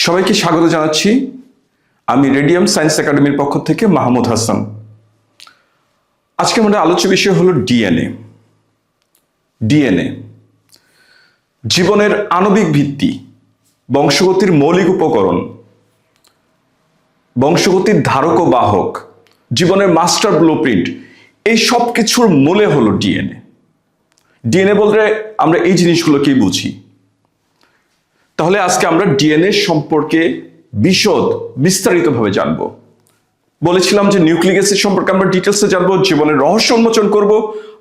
সবাইকে স্বাগত জানাচ্ছি। আমি রেডিয়াম সায়েন্স একাডেমির পক্ষ থেকে মাহমুদ হাসান। আজকে আমাদের আলোচ্য বিষয় হলো ডিএনএ। ডিএনএ জীবনের আণবিক ভিত্তি, বংশগতির মৌলিক উপকরণ, বংশগতির ধারক ও বাহক, জীবনের মাস্টার ব্লুপ্রিন্ট, এই সব কিছুর মূলে হলো ডিএনএ। ডিএনএ বলতে আমরা এই জিনিসগুলোকেই বুঝি। তাহলে আজকে আমরা ডিএনএ সম্পর্কে বিস্তারিতভাবে জানব। বলেছিলাম যে নিউক্লিক অ্যাসিড সম্পর্কে আমরা ডিটেলসে জানবো, জীবনের রহস্য উন্মোচন করব।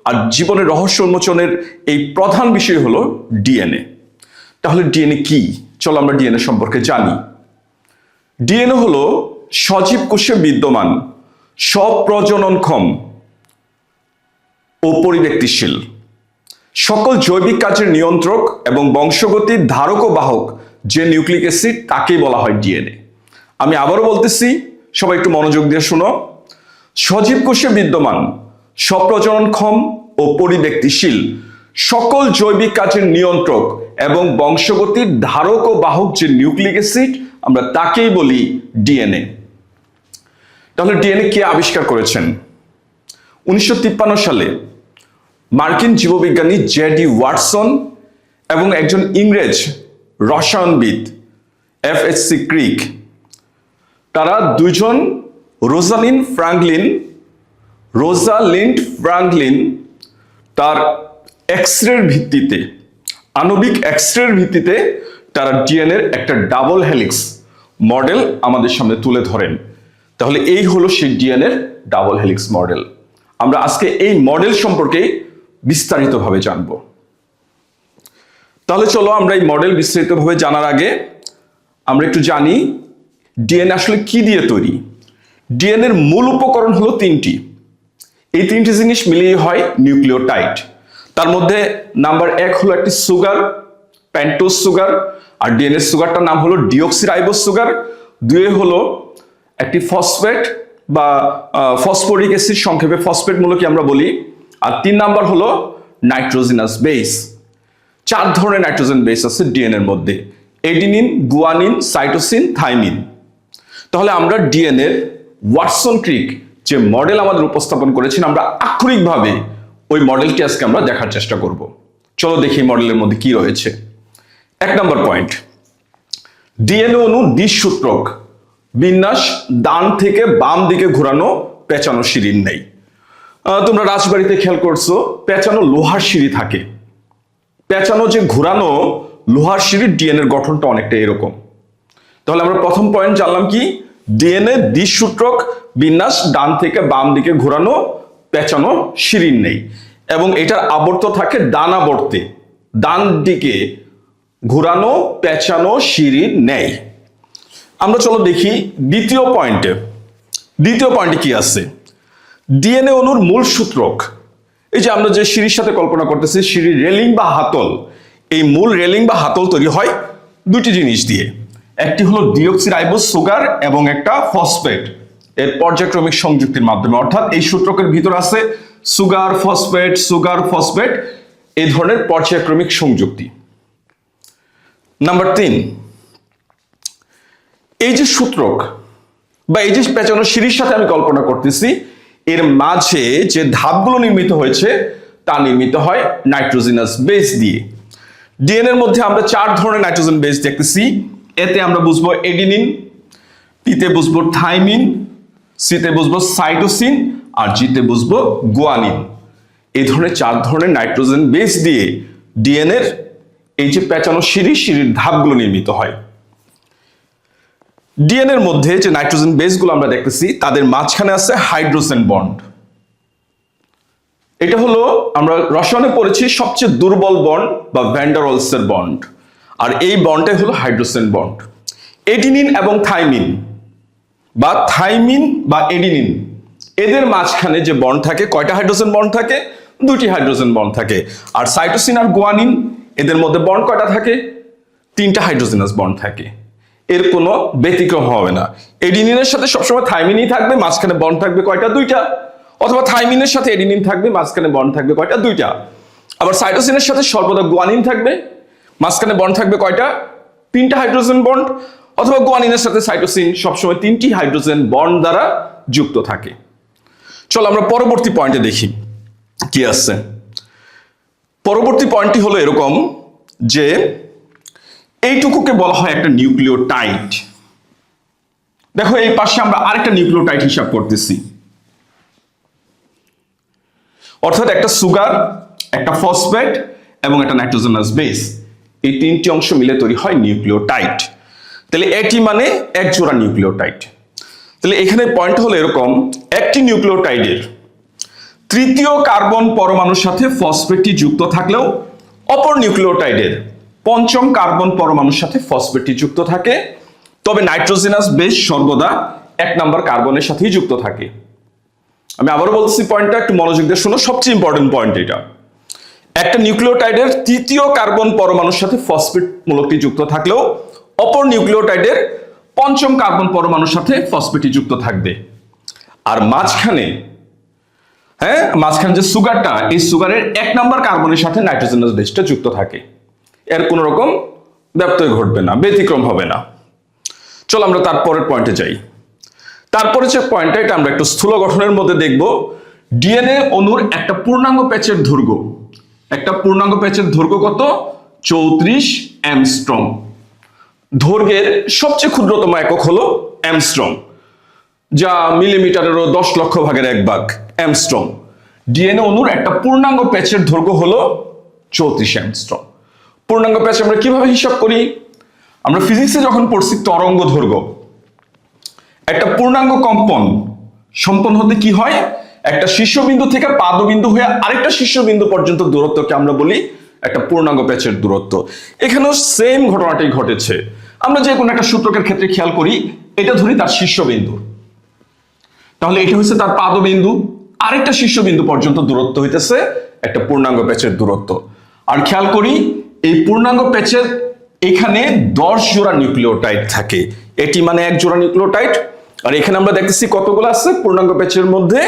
আর জীবনের রহস্য উন্মোচনের এই প্রধান বিষয় হলো ডিএনএ। তাহলে ডিএনএ কি? চলো আমরা ডিএনএ সম্পর্কে জানি। ডিএনএ হলো সজীব কোষে বিদ্যমান, স্বপ্রজননক্ষম ও পরিব্যক্তিশীল সকল জৈবিক কাজের নিয়ন্ত্রক এবং বংশগতির ধারক ও বাহক যে নিউক্লিক অ্যাসিড, তাকেই বলা হয় ডিএনএ। আমি আবারও বলতেছি, সবাই একটু মনোযোগ দিয়ে শোনো। সজীব কোষে বিদ্যমান, স্বপ্রজননক্ষম ও পরিব্যক্তিশীল সকল জৈবিক কাজের নিয়ন্ত্রক এবং বংশগতির ধারক ও বাহক যে নিউক্লিক অ্যাসিড, আমরা তাকেই বলি ডিএনএ। তাহলে ডিএনএ কে আবিষ্কার করেছেন? 1953 সালে মার্কিন জীববিজ্ঞানী জেডি ওয়াটসন এবং একজন ইংরেজ রসায়নবিদ এফএসসি ক্রিক, তারা দুজন রোজালিন্ড ফ্রাঙ্কলিন তার এক্সরের ভিত্তিতে, আণবিক এক্সরের ভিত্তিতে তারা ডিএনএর একটা ডাবল হেলিক্স মডেল আমাদের সামনে তুলে ধরেন। তাহলে এই হলো সেই ডিএনএর ডাবল হেলিক্স মডেল। আমরা আজকে এই মডেল সম্পর্কে বিস্তারিতভাবে জানব। তাহলে চলো আমরা এই মডেল বিস্তারিতভাবে জানার আগে আমরা একটু জানি ডিএনএ আসলে কি দিয়ে তৈরি। ডিএনএর মূল উপকরণ হলো তিনটি। এই তিনটি জিনিস মিলিয়ে হয় নিউক্লিওটাইড। তার মধ্যে নাম্বার 1 হলো একটি সুগার, পেন্টোজ সুগার, আর ডিএনএ সুগারটার নাম হলো ডিঅক্সিরাইবোজ সুগার। 2 হলো একটি ফসফেট বা ফসফরিক অ্যাসিড, সংক্ষেপে ফসফেট মূলকে আমরা বলি। আর 3 নাম্বার হলো নাইট্রোজেনাস বেস। 4 ধরনের নাইট্রোজেন বেস আছে ডিএনএর মধ্যে: এডিনিন, গুয়ানিন, সাইটোসিন, থাইমিন। তাহলে আমরা ডিএনএর ওয়াটসন ক্রিক যে মডেল আমাদের উপস্থাপন করেছেন, আমরা আক্ষরিকভাবে ওই মডেলটি আজকে আমরা দেখার চেষ্টা করব। চলো দেখি মডেলের মধ্যে কি রয়েছে। 1 নম্বর পয়েন্ট, ডিএনএ অণু দ্বিসূত্রক, বিন্যাস ডান থেকে বাম দিকে ঘোরানো, পেঁচানো সিঁড়ির নেই। তোমরা রাজবাড়িতে খেয়াল করছো, পেঁচানো লোহার সিঁড়ি থাকে। পেঁচানো যে ঘোরানো লোহার সিঁড়ির ডিএনএর গঠনটা অনেকটা এরকম। তাহলে আমরা প্রথম পয়েন্ট জানলাম কি? ডিএনএ দ্বিসূত্রক, বিন্যাস ডান থেকে বাম দিকে ঘোরানো, পেঁচানো সিঁড়ির নেই, এবং এটার আবর্ত থাকে ডানাবর্তে, ডান দিকে ঘোরানো, পেঁচানো সিঁড়ির নেই। আমরা চলো দেখি দ্বিতীয় পয়েন্টে কি আছে। ডিএনএ অণুর মূল সূত্রক, এই যে আমরা যে সিঁড়ির সাথে কল্পনা করতেছি, সিঁড়ির রেলিং বা হাতল, এই মূল রেলিং বা হাতল তৈরি হয় দুটি জিনিস দিয়ে। একটি হলো ডিঅক্সিরাইবোজ সুগার এবং একটা ফসফেট, এর পর্যায়ক্রমিক সংযুক্তির মাধ্যমে। অর্থাৎ এই সূত্রকের ভিতর আছে সুগার ফসফেট, এই ধরনের পর্যায়ক্রমিক সংযুক্তি। নাম্বার 3, এই যে সূত্রক বা এই যে পেঁচানো সিঁড়ির সাথে আমি কল্পনা করতেছি, এর মাঝে যে ধাপগুলো নির্মিত হয়েছে তা নির্মিত হয় নাইট্রোজেনাস বেস দিয়ে। ডিএনএর মধ্যে আমরা 4 ধরনের নাইট্রোজেন বেস দেখতেছি। এতে আমরা বুঝবো এডিনিন, পিতে বুঝবো থাইমিন, সিতে বুঝবো সাইটোসিন, আর জিতে বুঝবো গুয়ানিন। এই ধরনের 4 ধরনের নাইট্রোজেন বেস দিয়ে ডিএনএর এই যে পেঁচানো সিঁড়ির ধাপগুলো নির্মিত হয়। ডিএনএর মধ্যে যে নাইট্রোজেন বেসগুলো আমরা দেখতেছি, তাদের মাঝখানে আছে হাইড্রোজেন বন্ড। এটা হলো, আমরা রসায়নে পড়েছি, সবচেয়ে দুর্বল বন্ড বা ভ্যান ডার ওয়ালসের বন্ড, আর এই বন্ডটাই হলো হাইড্রোজেন বন্ড। এডিনিন এবং থাইমিন বা এডিনিন, এদের মাঝখানে যে বন্ড থাকে, কয়টা হাইড্রোজেন বন্ড থাকে? 2টি হাইড্রোজেন বন্ড থাকে। আর সাইটোসিন আর গুয়ানিন, এদের মধ্যে বন্ড কয়টা থাকে? 3টা হাইড্রোজেনাস বন্ড থাকে। এর কোনো ব্যতিক্রম হবে না। এডিনিনের সাথে সবসময় থাইমিনই থাকবে, মাঝখানে বন্ড থাকবে কয়টা? 2টা। অথবা থাইমিনের সাথে এডিনিন থাকবে, মাঝখানে বন্ড থাকবে কয়টা? 2টা। আবার সাইটোসিনের সাথে সর্বদা গুয়ানিন থাকবে, মাঝখানে বন্ড থাকবে কয়টা? 3টা হাইড্রোজেন বন্ড, অথবা গুয়ানিনের সাথে সাইটোসিন সবসময় 3টি হাইড্রোজেন বন্ড দ্বারা যুক্ত থাকে। চলো আমরা পরবর্তী পয়েন্টে দেখি কি আছে। পরবর্তী পয়েন্টটি হলো এরকম যে এইটুকুকে বলা হয় একটা নিউক্লিওটাইড। দেখো এই পাশে আমরা আরেকটা নিউক্লিওটাইড হিসাব করতেছি, অর্থাৎ একটা সুগার, একটা ফসফেট এবং একটা নাইট্রোজেনাস বেস, এই 3টি অংশ মিলে তৈরি হয় নিউক্লিওটাইড। তাহলে এটি মানে এক জোড়া নিউক্লিওটাইড। তাহলে এখানে পয়েন্ট হলো এরকম, একটি নিউক্লিওটাইডের তৃতীয় কার্বন পরমাণুর সাথে ফসফেটটি যুক্ত থাকলেও অপর নিউক্লিওটাইডের পঞ্চম কার্বন পরমাণুর সাথে ফসফেটটি যুক্ত থাকে, তবে নাইট্রোজেনাস বেস সর্বদা 1 নম্বর কার্বনের সাথেই যুক্ত থাকে। আমি আবারও বলছি, পয়েন্টটা একটু মনোযোগ দিয়ে শোনো, সবচেয়ে ইম্পর্টেন্ট পয়েন্ট এটা। একটা নিউক্লিওটাইডের তৃতীয় কার্বন পরমাণুর সাথে ফসফেট মূলকটি যুক্ত থাকলেও অপর নিউক্লিওটাইডের পঞ্চম কার্বন পরমাণুর সাথে ফসফেটটি যুক্ত থাকবে। আর মাঝখানে যে সুগারটা, এই সুগারের 1 নম্বর কার্বনের সাথে নাইট্রোজেনাস বেসটা যুক্ত থাকে। এর কোন রকম ব্যত্যয় ঘটবে না, ব্যতিক্রম হবে না। চলো আমরা তারপরের পয়েন্টে যাই। তারপরে যে পয়েন্টটা, এটা আমরা একটু স্থূল গঠনের মধ্যে দেখব। ডিএনএ অণুর একটা পূর্ণাঙ্গ প্যাচের দৈর্ঘ্য, কত? 34 অ্যাংস্ট্রম। দৈর্ঘ্যের সবচেয়ে ক্ষুদ্রতম একক হলো অ্যাংস্ট্রম, যা মিলিমিটারেরও 10 লক্ষ ভাগের 1 ভাগ অ্যাংস্ট্রম। ডিএনএ অণুর একটা পূর্ণাঙ্গ প্যাচের দৈর্ঘ্য হলো 34 অ্যাংস্ট্রম। পূর্ণাঙ্গ প্যাচ আমরা কিভাবে হিসাব করি? আমরা ফিজিক্সে যখন পড়ছি তরঙ্গ দৈর্ঘ্য, একটা পূর্ণাঙ্গ কম্পন সম্পন্ন হতে কি হয়? একটা শীর্ষবিন্দু থেকে পাদবিন্দু হয়ে আরেকটা শীর্ষবিন্দু পর্যন্ত দূরত্বকে আমরা বলি একটা পূর্ণাঙ্গ প্যাচের দূরত্ব। এখানেও সেম ঘটনাটাই ঘটেছে। আমরা যে কোনো একটা সূত্রকের ক্ষেত্রে খেয়াল করি, এটা ধরি তার শীর্ষবিন্দু, তাহলে এটা হচ্ছে তার পাদবিন্দু, আরেকটা শীর্ষবিন্দু পর্যন্ত দূরত্ব হইতেছে একটা পূর্ণাঙ্গ প্যাচের দূরত্ব। আর খেয়াল করি এই পূর্ণাঙ্গ প্যাচের এখানে 10 জোড়া নিউক্লিওটাইড থাকে, এটি মানে এক জোড়া নিউক্লিওটাইড। আর এখানে আমরা দেখতেছি কতগুলো আছে পূর্ণাঙ্গ প্যাচের মধ্যে?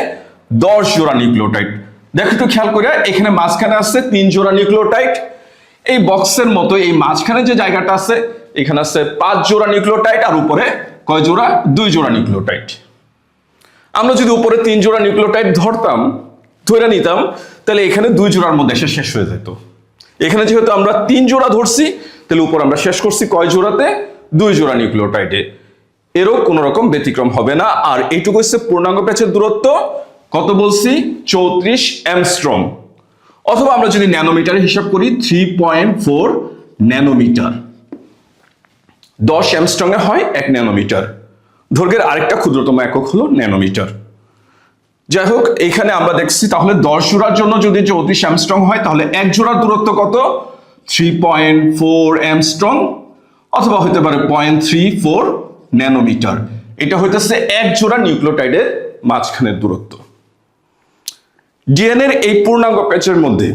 10 জোড়া নিউক্লিওটাইড। দেখো একটু খেয়াল করে, এখানে মাঝখানে আছে 3 জোড়া নিউক্লিওটাইড। এই বক্সের মতো এই মাঝখানে যে জায়গাটা আছে, এখানে আছে 5 জোড়া নিউক্লিওটাইড, আর উপরে কয় জোড়া? 2 জোড়া নিউক্লিওটাইড। আমরা যদি উপরে 3 জোড়া নিউক্লিওটাইড ধরে নিতাম, তাহলে এখানে 2 জোড়ার মধ্যে এসে শেষ হয়ে যেত। এখানে যেহেতু আমরা 3 জোড়া ধরছি, তাহলে উপর আমরা শেষ করছি কয় জোড়াতে? 2 জোড়া নিউক্লিওটাইডে। এরও কোনো রকম ব্যতিক্রম হবে না। আর এইটুকু হচ্ছে পূর্ণাঙ্গ প্যাচের দূরত্ব, কত বলছি? 34 অ্যাংস্ট্রম। অথবা আমরা যদি ন্যানোমিটারে হিসাব করি, 3.4 ন্যানোমিটার। 10 অ্যাংস্ট্রমে হয় 1 ন্যানোমিটার। দৈর্ঘ্যের আরেকটা ক্ষুদ্রতম একক হলো ন্যানোমিটার। যাই হোক, এখানে আমরা দেখছি তাহলে 10 জোড়ার জন্য যদি 34 অ্যাংস্ট্রম হয়, তাহলে 1 জোড়ার দূরত্ব কত? 3.4 অ্যাংস্ট্রম, অথবা হতে পারে 0.34 ন্যানোমিটার। এটা হইতেছে 1 জোড়া নিউক্লিওটাইডের মাঝখানের দূরত্ব। ডিএনএর এই পূর্ণাঙ্গ প্যাচের মধ্যে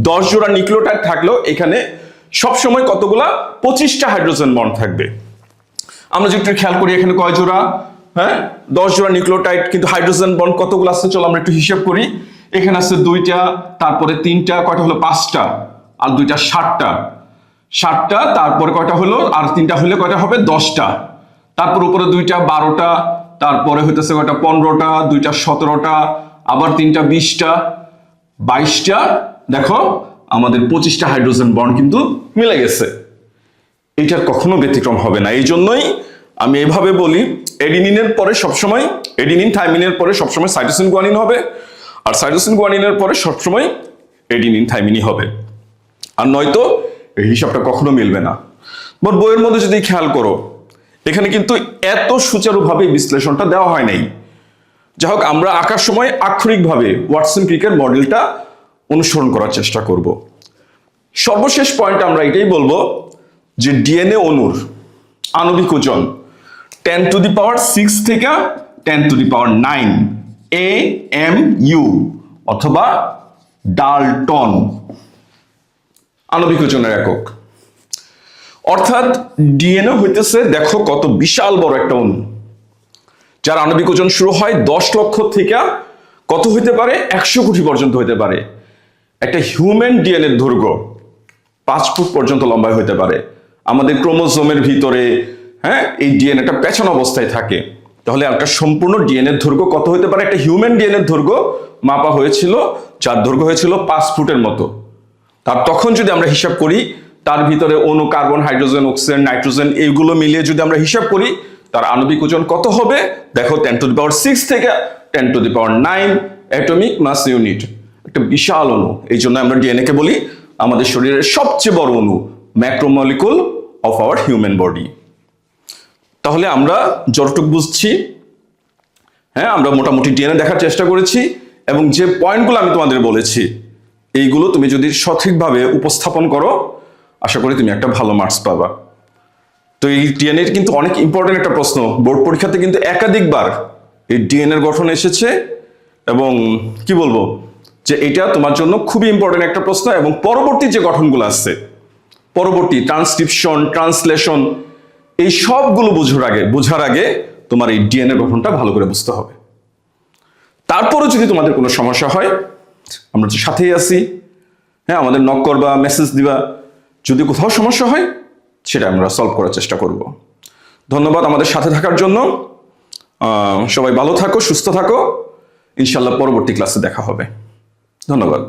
10 জোড়া নিউক্লিওটাইড থাকলেও এখানে সবসময় কতগুলা? 25টা হাইড্রোজেন বন্ড থাকবে। আমরা যদি একটু খেয়াল করি, এখানে কয় জোড়া? 10 জোড়া নিউক্লিওটাইড, কিন্তু হাইড্রোজেন বন্ড কতগুলো আছে? চলো আমরা একটু হিসাব করি। এখানে আছে 2টা, তারপরে 3টা, কয়টা হলো? 5টা, আর 2টা 7টা, তারপরে কয়টা হলো? আর 3টা হলে কয়টা হবে? 10টা। তারপর উপরে 2টা 12টা, তারপরে হইতেছে কয়টা? 15টা, 2টা 17টা, আবার 3টা 20টা, 22টা। দেখো আমাদের 25টা হাইড্রোজেন বন্ড কিন্তু মিলে গেছে। এটার কখনো ব্যতিক্রম হবে না। এই জন্যই আমি এভাবে বলি, এডিনিনের পরে সবসময়, এডিনিন থাইমিনের পরে সবসময় সাইটোসিন গুয়ানিন হবে, আর সাইটোসিন গুয়ানিনের পরে সবসময় এডিনিন থাইমিনই হবে। আর নয়তো এই হিসাবটা কখনো মিলবে না। বইয়ের মধ্যে যদি খেয়াল করো, এখানে কিন্তু এত সুচারুভাবে বিশ্লেষণটা দেওয়া হয় নাই। যাই হোক, আমরা আঁকার সময় আক্ষরিকভাবে ওয়াটসন ক্রিকের মডেলটা অনুসরণ করার চেষ্টা করব। সর্বশেষ পয়েন্ট আমরা এটাই বলবো যে ডিএনএ অণুর আণবিক ওজন 10⁶ থেকে 10⁹ AMU অথবা ডাল্টন আণবিক ওজনের একক। অর্থাৎ ডিএনএ হইতেছে, দেখো কত বিশাল বড় একটা অণু, যার আণবিক ওজন শুরু হয় 10 লক্ষ থেকে কত হইতে পারে? 100 কোটি পর্যন্ত হইতে পারে। একটা হিউম্যান ডিএনএর দৈর্ঘ্য 5 ফুট পর্যন্ত লম্বা হতে পারে। আমাদের ক্রোমোজোমের ভিতরে এই ডিএনএটা পেছানো অবস্থায় থাকে। তাহলে একটা সম্পূর্ণ ডিএনএর দৈর্ঘ্য কত হতে পারে? একটা হিউম্যান ডিএনএর দৈর্ঘ্য মাপা হয়েছিল, যার দৈর্ঘ্য হয়েছিল 5 ফুটের মতো। তার তখন যদি আমরা হিসাব করি, তার ভিতরে অণু কার্বন, হাইড্রোজেন, অক্সিজেন, নাইট্রোজেন এইগুলো মিলিয়ে যদি আমরা হিসাব করি, তার আণবিক ওজন কত হবে? দেখো 10⁶ থেকে 10⁹ অ্যাটমিক মাস ইউনিট, একটা বিশাল অণু। এই জন্য আমরা ডিএনএ কে বলি আমাদের শরীরের সবচেয়ে বড় অণু, macromolecule of our human body. তাহলে আমরা যতটুকু বুঝছি, আমরা মোটামুটি ডিএনএ দেখার চেষ্টা করেছি, এবং যে পয়েন্টগুলো আমি তোমাদের বলেছি এইগুলো তুমি যদি সঠিকভাবে উপস্থাপন করো, আশা করি তুমি একটা ভালো মার্কস পাবা। তো এই ডিএনএ কিন্তু অনেক ইম্পর্টেন্ট একটা প্রশ্ন, বোর্ড পরীক্ষাতে কিন্তু একাধিকবার এই ডিএনএর গঠন এসেছে, এবং কি বলবো যে এটা তোমার জন্য খুবই ইম্পর্টেন্ট একটা প্রশ্ন। এবং পরবর্তী যে গঠনগুলো আছে, পরবর্তী ট্রান্সক্রিপশন, ট্রান্সলেশন, এই সবগুলো বোঝার আগে তোমার এই ডিএনএ গঠনটা ভালো করে বুঝতে হবে। তারপরে যদি তোমাদের কোনো সমস্যা হয়, আমরা তো সাথেই আছি, আমাদের নক করবা, মেসেজ দিবা, যদি কোথাও সমস্যা হয় সেটা আমরা সলভ করার চেষ্টা করব। ধন্যবাদ আমাদের সাথে থাকার জন্য। সবাই ভালো থাকো, সুস্থ থাকো। ইনশাল্লাহ পরবর্তী ক্লাসে দেখা হবে। ধন্যবাদ।